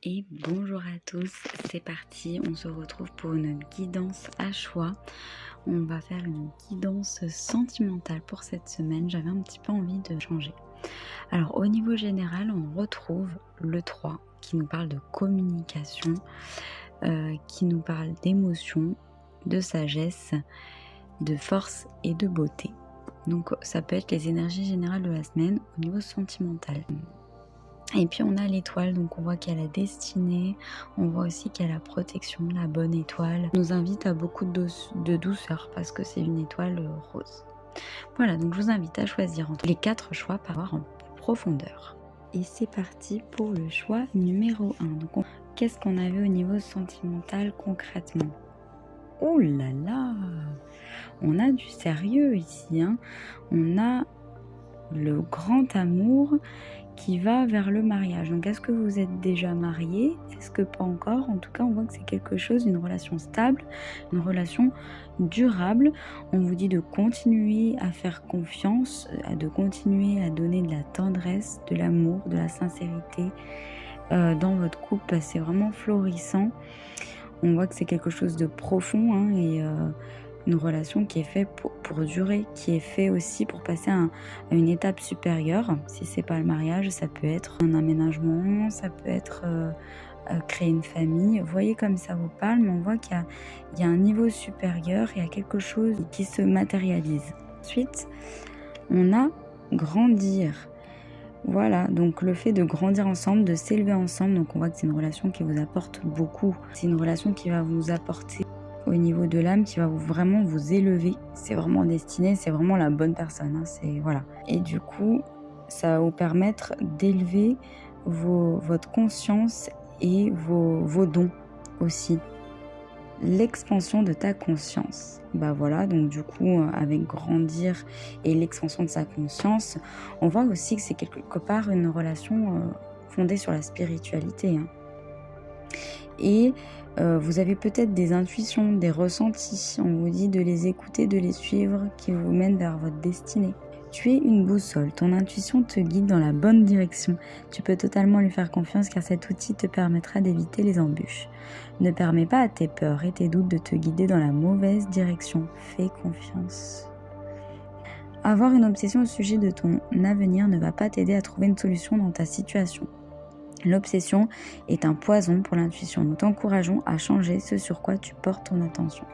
Et bonjour à tous, c'est parti, on se retrouve pour une guidance à choix. On va faire une guidance sentimentale pour cette semaine, j'avais un petit peu envie de changer. Alors au niveau général, on retrouve le 3 qui nous parle de communication, qui nous parle d'émotion, de sagesse, de force et de beauté. Donc ça peut être les énergies générales de la semaine au niveau sentimental. Et puis on a l'étoile, donc on voit qu'il y a la destinée, on voit aussi qu'il y a la protection, la bonne étoile. Elle nous invite à beaucoup de douceur parce que c'est une étoile rose. Voilà, donc je vous invite à choisir entre les 4 choix par avoir en profondeur. Et c'est parti pour le choix numéro 1. Donc qu'est-ce qu'on avait au niveau sentimental concrètement? Oh là là, on a du sérieux ici, hein. On a le grand amour qui va vers le mariage. Donc est-ce que vous êtes déjà marié? Est-ce que pas encore? En tout cas, on voit que c'est quelque chose, une relation stable, une relation durable. On vous dit de continuer à faire confiance, de continuer à donner de la tendresse, de l'amour, de la sincérité dans votre couple. C'est vraiment florissant. On voit que c'est quelque chose de profond et une relation qui est faite pour durer, qui est fait aussi pour passer à une étape supérieure. Si c'est pas le mariage, ça peut être un aménagement, ça peut être créer une famille. Vous voyez comme ça vous parle, mais on voit qu'il y a un niveau supérieur, il y a quelque chose qui se matérialise. Ensuite, on a grandir. Voilà, donc le fait de grandir ensemble, de s'élever ensemble, donc on voit que c'est une relation qui vous apporte beaucoup. C'est une relation qui va vous apporter au niveau de l'âme, qui va vraiment vous élever. C'est vraiment destiné, c'est vraiment la bonne personne. Voilà. Et du coup, ça va vous permettre d'élever votre conscience et vos dons aussi. L'expansion de ta conscience. Voilà, donc du coup, avec grandir et l'expansion de sa conscience, on voit aussi que c'est quelque part une relation fondée sur la spiritualité. Et vous avez peut-être des intuitions, des ressentis. On vous dit de les écouter, de les suivre, qui vous mènent vers votre destinée. Tu es une boussole, ton intuition te guide dans la bonne direction. Tu peux totalement lui faire confiance car cet outil te permettra d'éviter les embûches. Ne permets pas à tes peurs et tes doutes de te guider dans la mauvaise direction. Fais confiance. Avoir une obsession au sujet de ton avenir ne va pas t'aider à trouver une solution dans ta situation. L'obsession est un poison pour l'intuition. Nous t'encourageons à changer ce sur quoi tu portes ton attention.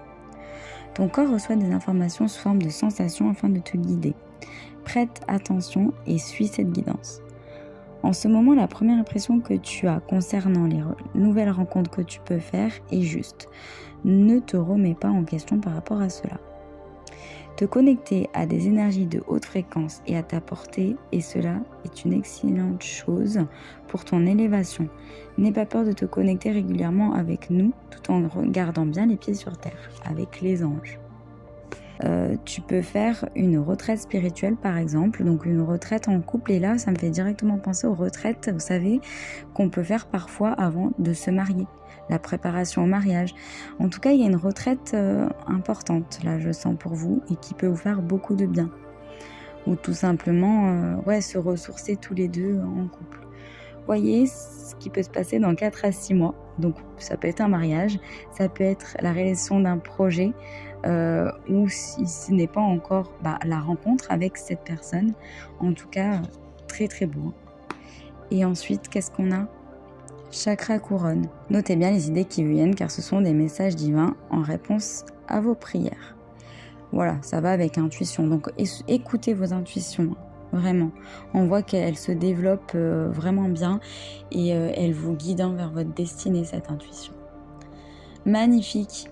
Ton corps reçoit des informations sous forme de sensations afin de te guider. Prête attention et suis cette guidance. En ce moment, la première impression que tu as concernant les nouvelles rencontres que tu peux faire est juste. Ne te remets pas en question par rapport à cela. Te connecter à des énergies de haute fréquence et à ta portée, et cela est une excellente chose pour ton élévation. N'aie pas peur de te connecter régulièrement avec nous, tout en gardant bien les pieds sur terre, avec les anges. Tu peux faire une retraite spirituelle par exemple, donc une retraite en couple, et là ça me fait directement penser aux retraites, vous savez, qu'on peut faire parfois avant de se marier, la préparation au mariage. En tout cas, il y a une retraite importante là, je sens pour vous, et qui peut vous faire beaucoup de bien. Ou tout simplement se ressourcer tous les deux en couple. Voyez ce qui peut se passer dans 4 à 6 mois. Donc ça peut être un mariage, ça peut être la réalisation d'un projet, ou si ce n'est pas encore la rencontre avec cette personne. En tout cas, très très beau. Et ensuite, qu'est-ce qu'on a? Chakra couronne. Notez bien les idées qui viennent car ce sont des messages divins en réponse à vos prières. Voilà, ça va avec intuition. Donc écoutez vos intuitions. Vraiment, on voit qu'elle se développe vraiment bien et elle vous guide vers votre destinée, cette intuition. Magnifique.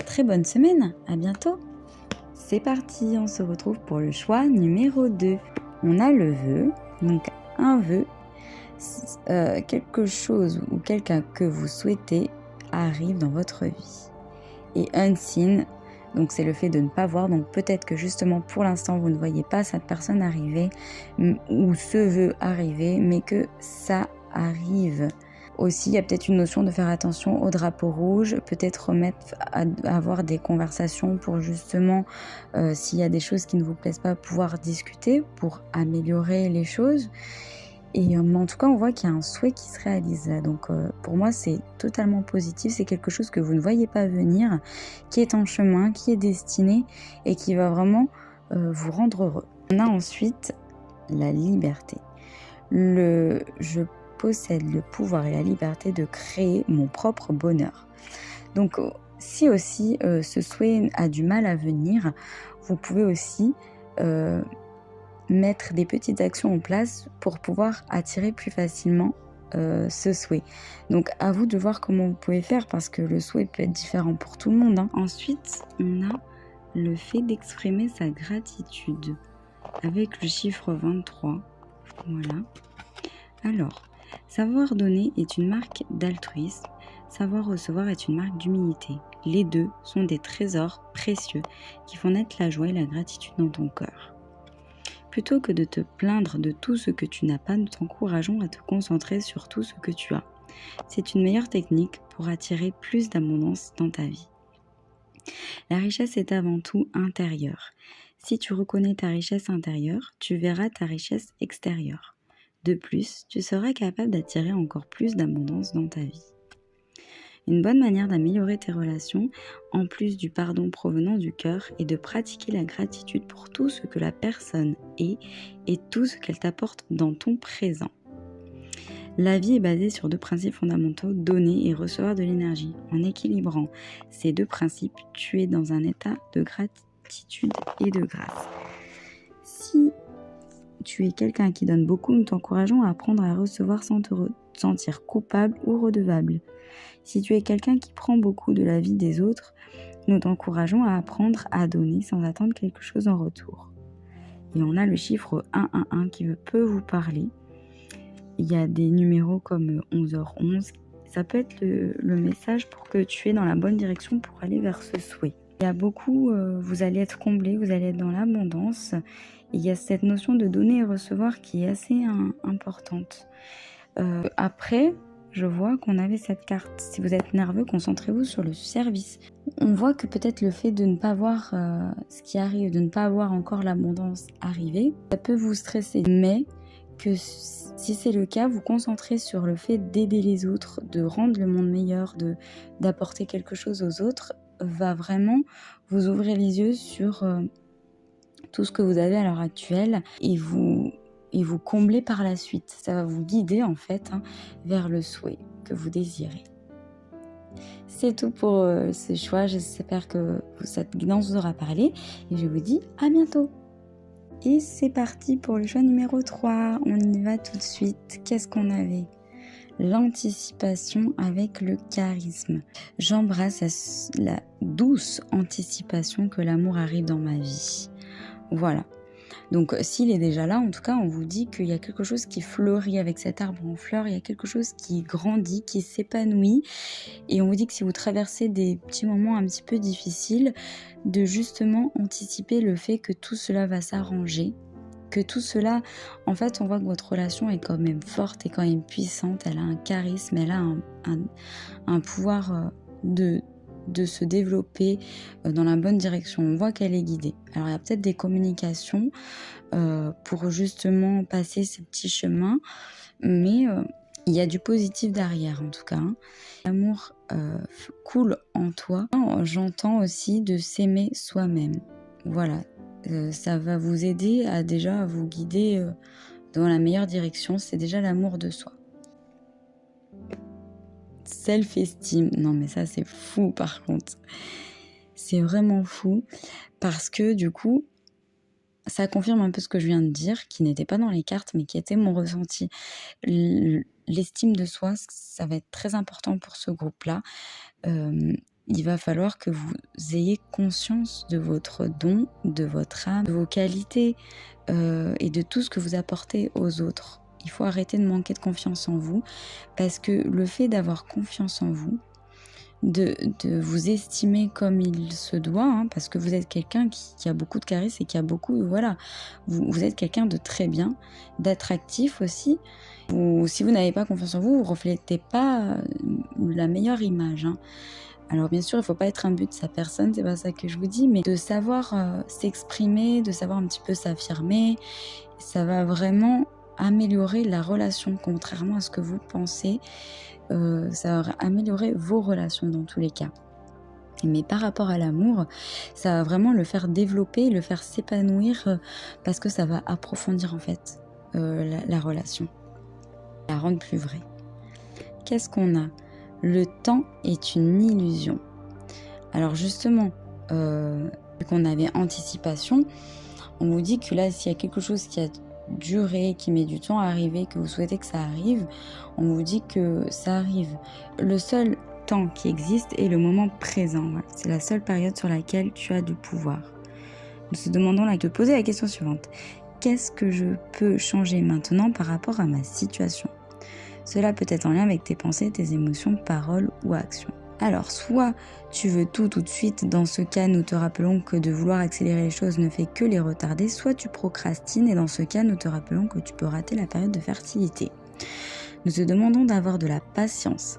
Très bonne semaine, à bientôt. C'est parti, on se retrouve pour le choix numéro 2. On a le vœu, donc un vœu, quelque chose ou quelqu'un que vous souhaitez arrive dans votre vie. Et unseen, donc c'est le fait de ne pas voir, donc peut-être que justement pour l'instant vous ne voyez pas cette personne arriver ou ce vœu arriver, mais que ça arrive. Aussi, il y a peut-être une notion de faire attention au drapeau rouge, peut-être remettre à avoir des conversations pour justement, s'il y a des choses qui ne vous plaisent pas, pouvoir discuter pour améliorer les choses. Mais en tout cas, on voit qu'il y a un souhait qui se réalise là. Donc pour moi, c'est totalement positif. C'est quelque chose que vous ne voyez pas venir, qui est en chemin, qui est destiné et qui va vraiment vous rendre heureux. On a ensuite la liberté. Je possède le pouvoir et la liberté de créer mon propre bonheur. Donc si aussi ce souhait a du mal à venir, vous pouvez aussi mettre des petites actions en place pour pouvoir attirer plus facilement ce souhait. Donc à vous de voir comment vous pouvez faire, parce que le souhait peut être différent pour tout le monde, hein. Ensuite, on a le fait d'exprimer sa gratitude avec le chiffre 23. Voilà. Alors, savoir donner est une marque d'altruisme, savoir recevoir est une marque d'humilité. Les deux sont des trésors précieux qui font naître la joie et la gratitude dans ton cœur. Plutôt que de te plaindre de tout ce que tu n'as pas, nous t'encourageons à te concentrer sur tout ce que tu as. C'est une meilleure technique pour attirer plus d'abondance dans ta vie. La richesse est avant tout intérieure. Si tu reconnais ta richesse intérieure, tu verras ta richesse extérieure. De plus, tu seras capable d'attirer encore plus d'abondance dans ta vie. Une bonne manière d'améliorer tes relations, en plus du pardon provenant du cœur, est de pratiquer la gratitude pour tout ce que la personne est et tout ce qu'elle t'apporte dans ton présent. La vie est basée sur deux principes fondamentaux, donner et recevoir de l'énergie. En équilibrant ces deux principes, tu es dans un état de gratitude et de grâce. Si tu es quelqu'un qui donne beaucoup, nous t'encourageons à apprendre à recevoir sans te sentir coupable ou redevable. Si tu es quelqu'un qui prend beaucoup de la vie des autres, nous t'encourageons à apprendre à donner sans attendre quelque chose en retour. Et on a le chiffre 111 qui peut vous parler. Il y a des numéros comme 11h11. Ça peut être le message pour que tu es dans la bonne direction pour aller vers ce souhait. Il y a beaucoup, vous allez être comblé, vous allez être dans l'abondance. Il y a cette notion de donner et recevoir qui est assez importante. Après, je vois qu'on avait cette carte. Si vous êtes nerveux, concentrez-vous sur le service. On voit que peut-être le fait de ne pas voir ce qui arrive, de ne pas voir encore l'abondance arriver, ça peut vous stresser. Mais que si c'est le cas, vous concentrez sur le fait d'aider les autres, de rendre le monde meilleur, d'apporter quelque chose aux autres, va vraiment vous ouvrir les yeux sur tout ce que vous avez à l'heure actuelle et vous combler par la suite. Ça va vous guider en fait vers le souhait que vous désirez. C'est tout pour ce choix. J'espère que cette guidance vous aura parlé et je vous dis à bientôt. Et c'est parti pour le choix numéro 3. On y va tout de suite. Qu'est-ce qu'on avait ? L'anticipation avec le charisme. J'embrasse la douce anticipation que l'amour arrive dans ma vie. Voilà. Donc s'il est déjà là, en tout cas, on vous dit qu'il y a quelque chose qui fleurit avec cet arbre en fleurs, il y a quelque chose qui grandit, qui s'épanouit. Et on vous dit que si vous traversez des petits moments un petit peu difficiles, de justement anticiper le fait que tout cela va s'arranger, que tout cela, en fait, on voit que votre relation est quand même forte et quand même puissante, elle a un charisme, elle a un pouvoir de se développer dans la bonne direction. On voit qu'elle est guidée. Alors il y a peut-être des communications pour justement passer ces petits chemins, mais il y a du positif derrière en tout cas. L'amour coule en toi. J'entends aussi de s'aimer soi-même. Voilà, ça va vous aider à vous guider dans la meilleure direction. C'est déjà l'amour de soi. Self-esteem, non mais ça c'est fou par contre, c'est vraiment fou parce que du coup ça confirme un peu ce que je viens de dire, qui n'était pas dans les cartes mais qui était mon ressenti. L'estime de soi, ça va être très important pour ce groupe-là. Il va falloir que vous ayez conscience de votre don, de votre âme, de vos qualités et de tout ce que vous apportez aux autres. Il faut arrêter de manquer de confiance en vous parce que le fait d'avoir confiance en vous, de vous estimer comme il se doit, parce que vous êtes quelqu'un qui a beaucoup de charisme et qui a beaucoup, voilà, vous êtes quelqu'un de très bien, d'attractif aussi. Si vous n'avez pas confiance en vous, vous ne reflétez pas la meilleure image. Alors bien sûr, il ne faut pas être un but de sa personne, c'est pas ça que je vous dis, mais de savoir s'exprimer, de savoir un petit peu s'affirmer, ça va vraiment améliorer la relation, contrairement à ce que vous pensez. Ça va améliorer vos relations dans tous les cas. Mais par rapport à l'amour, ça va vraiment le faire développer, le faire s'épanouir, parce que ça va approfondir en fait la relation, la rendre plus vraie. Qu'est-ce qu'on a? Le temps est une illusion. Alors justement, vu qu'on avait anticipation, on vous dit que là, s'il y a quelque chose qui a duré, qui met du temps à arriver, que vous souhaitez que ça arrive, on vous dit que ça arrive. Le seul temps qui existe est le moment présent. Voilà. C'est la seule période sur laquelle tu as du pouvoir. Nous te demandons là de poser la question suivante. Qu'est-ce que je peux changer maintenant par rapport à ma situation? Cela peut être en lien avec tes pensées, tes émotions, paroles ou actions. Alors, soit tu veux tout de suite, dans ce cas, nous te rappelons que de vouloir accélérer les choses ne fait que les retarder, soit tu procrastines et dans ce cas, nous te rappelons que tu peux rater la période de fertilité. Nous te demandons d'avoir de la patience.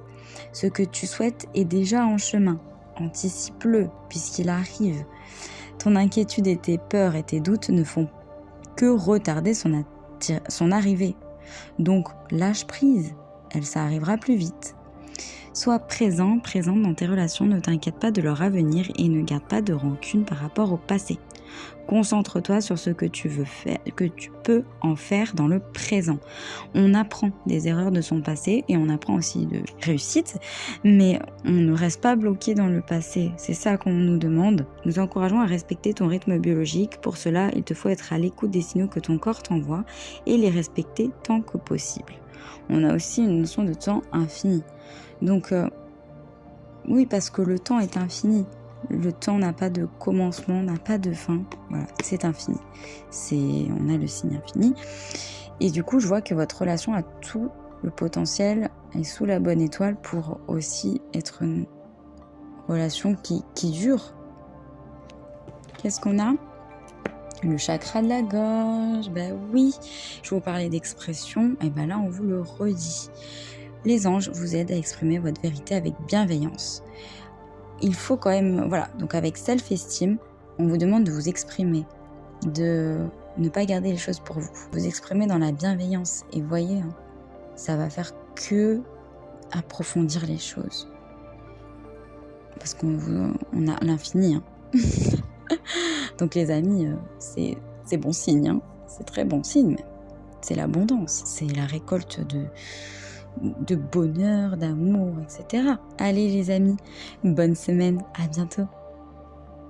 Ce que tu souhaites est déjà en chemin. Anticipe-le, puisqu'il arrive. Ton inquiétude et tes peurs et tes doutes ne font que retarder son arrivée. Donc, lâche prise, ça arrivera plus vite. Sois présente dans tes relations, ne t'inquiète pas de leur avenir et ne garde pas de rancune par rapport au passé. Concentre-toi sur ce que tu veux faire, que tu peux en faire dans le présent. On apprend des erreurs de son passé et on apprend aussi de réussites, mais on ne reste pas bloqué dans le passé. C'est ça qu'on nous demande. Nous encourageons à respecter ton rythme biologique. Pour cela, il te faut être à l'écoute des signaux que ton corps t'envoie et les respecter tant que possible. On a aussi une notion de temps infini. Donc, oui, parce que le temps est infini. Le temps n'a pas de commencement, n'a pas de fin. Voilà, c'est infini. On a le signe infini. Et du coup, je vois que votre relation a tout le potentiel et sous la bonne étoile pour aussi être une relation qui dure. Qu'est-ce qu'on a? Le chakra de la gorge. Ben oui, je vous parlais d'expression. Et ben là, on vous le redit. Les anges vous aident à exprimer votre vérité avec bienveillance. Il faut quand même, voilà, donc avec self-esteem, on vous demande de vous exprimer, de ne pas garder les choses pour vous. Vous exprimer dans la bienveillance et voyez, ça va faire que approfondir les choses. Parce qu'on a l'infini. Donc les amis, c'est bon signe, c'est très bon signe, mais c'est l'abondance, c'est la récolte de bonheur, d'amour, etc. Allez les amis, bonne semaine, à bientôt.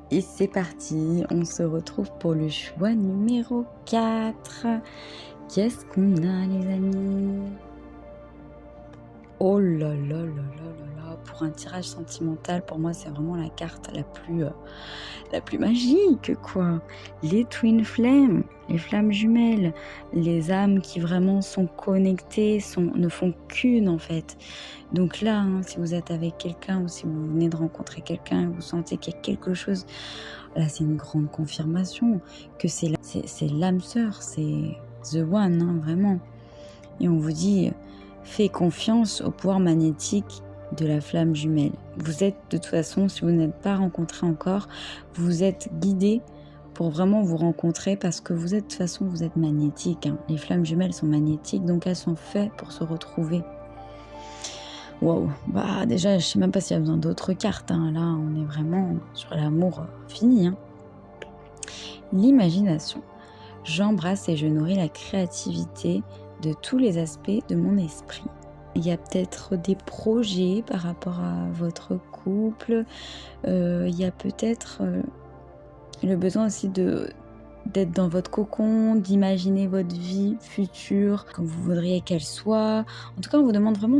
Et c'est parti, on se retrouve pour le choix numéro 4. Qu'est-ce qu'on a les amis? Oh là là là là là là, pour un tirage sentimental, pour moi c'est vraiment la carte la plus magique quoi. Les Twin Flames, les flammes jumelles, les âmes qui vraiment sont connectées, ne font qu'une en fait. Donc là, si vous êtes avec quelqu'un ou si vous venez de rencontrer quelqu'un et vous sentez qu'il y a quelque chose, là c'est une grande confirmation que c'est l'âme sœur, c'est the one, vraiment. Et on vous dit... Fais confiance au pouvoir magnétique de la flamme jumelle. Vous êtes de toute façon, si vous n'êtes pas rencontré encore, vous êtes guidé pour vraiment vous rencontrer parce que vous êtes de toute façon, vous êtes magnétique. Les flammes jumelles sont magnétiques, donc elles sont faites pour se retrouver. Waouh, bah déjà, je sais même pas s'il y a besoin d'autres cartes. Là, on est vraiment sur l'amour fini. L'imagination. J'embrasse et je nourris la créativité de tous les aspects de mon esprit. Il y a peut-être des projets par rapport à votre couple. Il y a peut-être le besoin aussi d'être dans votre cocon, d'imaginer votre vie future, comme vous voudriez qu'elle soit. En tout cas, on vous demande vraiment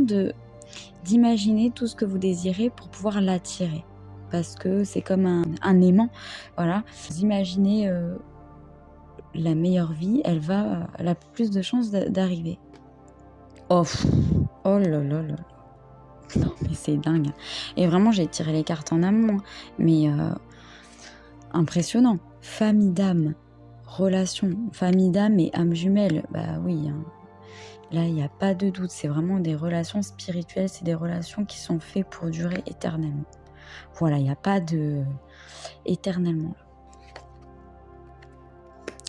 d'imaginer tout ce que vous désirez pour pouvoir l'attirer. Parce que c'est comme un aimant. Voilà. Vous imaginez... la meilleure vie, elle a plus de chances d'arriver. Oh là là là. Non mais c'est dingue. Et vraiment j'ai tiré les cartes en amont. Mais impressionnant. Famille d'âme, relation, famille d'âme et âme jumelle. Bah oui. Là il n'y a pas de doute. C'est vraiment des relations spirituelles. C'est des relations qui sont faites pour durer éternellement. Voilà, il n'y a pas de... éternellement.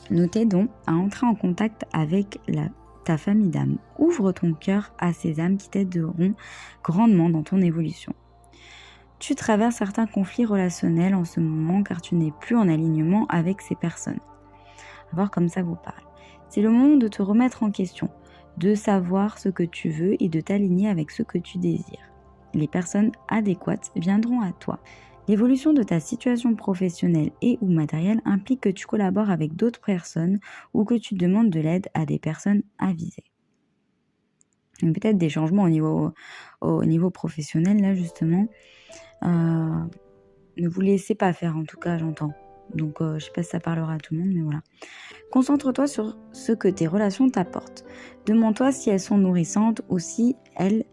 Nous t'aidons à entrer en contact avec ta famille d'âme. Ouvre ton cœur à ces âmes qui t'aideront grandement dans ton évolution. Tu traverses certains conflits relationnels en ce moment car tu n'es plus en alignement avec ces personnes. À voir comme ça vous parle. C'est le moment de te remettre en question, de savoir ce que tu veux et de t'aligner avec ce que tu désires. Les personnes adéquates viendront à toi. L'évolution de ta situation professionnelle et ou matérielle implique que tu collabores avec d'autres personnes ou que tu demandes de l'aide à des personnes avisées. Donc peut-être des changements au niveau professionnel, là justement. Ne vous laissez pas faire, en tout cas, j'entends. Donc je ne sais pas si ça parlera à tout le monde, mais voilà. Concentre-toi sur ce que tes relations t'apportent. Demande-toi si elles sont nourrissantes ou si elles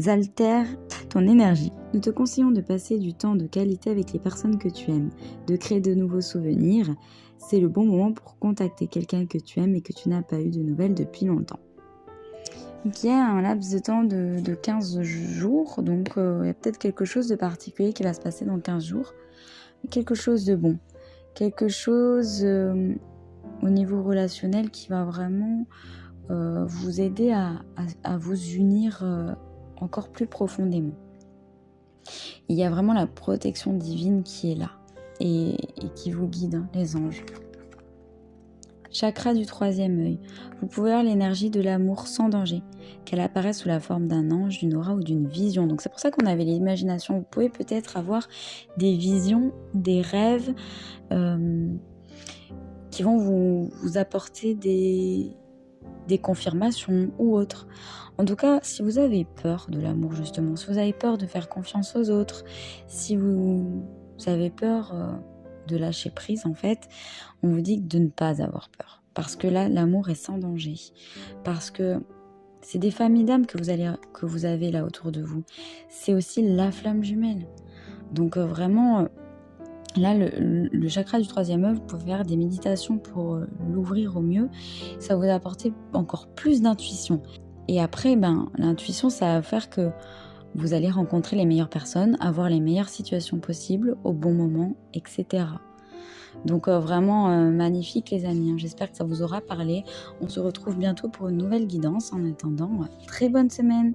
altèrent ton énergie. Nous te conseillons de passer du temps de qualité avec les personnes que tu aimes, de créer de nouveaux souvenirs. C'est le bon moment pour contacter quelqu'un que tu aimes et que tu n'as pas eu de nouvelles depuis longtemps. Donc il y a un laps de temps de 15 jours, donc il y a peut-être quelque chose de particulier qui va se passer dans 15 jours. Quelque chose de bon, quelque chose au niveau relationnel qui va vraiment vous aider à vous unir encore plus profondément. Il y a vraiment la protection divine qui est là et qui vous guide, hein, les anges. Chakra du troisième œil. Vous pouvez voir l'énergie de l'amour sans danger, qu'elle apparaît sous la forme d'un ange, d'une aura ou d'une vision. Donc c'est pour ça qu'on avait l'imagination. Vous pouvez peut-être avoir des visions, des rêves qui vont vous apporter des confirmations ou autres. En tout cas, si vous avez peur de l'amour justement, si vous avez peur de faire confiance aux autres, si vous avez peur de lâcher prise en fait, on vous dit de ne pas avoir peur. Parce que là, l'amour est sans danger. Parce que c'est des familles d'âmes que vous avez là autour de vous. C'est aussi la flamme jumelle. Donc vraiment... Là, le chakra du troisième œil, vous pouvez faire des méditations pour l'ouvrir au mieux. Ça va vous apporter encore plus d'intuition. Et après, l'intuition, ça va faire que vous allez rencontrer les meilleures personnes, avoir les meilleures situations possibles au bon moment, etc. Donc vraiment magnifique les amis. J'espère que ça vous aura parlé. On se retrouve bientôt pour une nouvelle guidance. En attendant, très bonne semaine.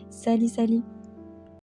Salut, salut.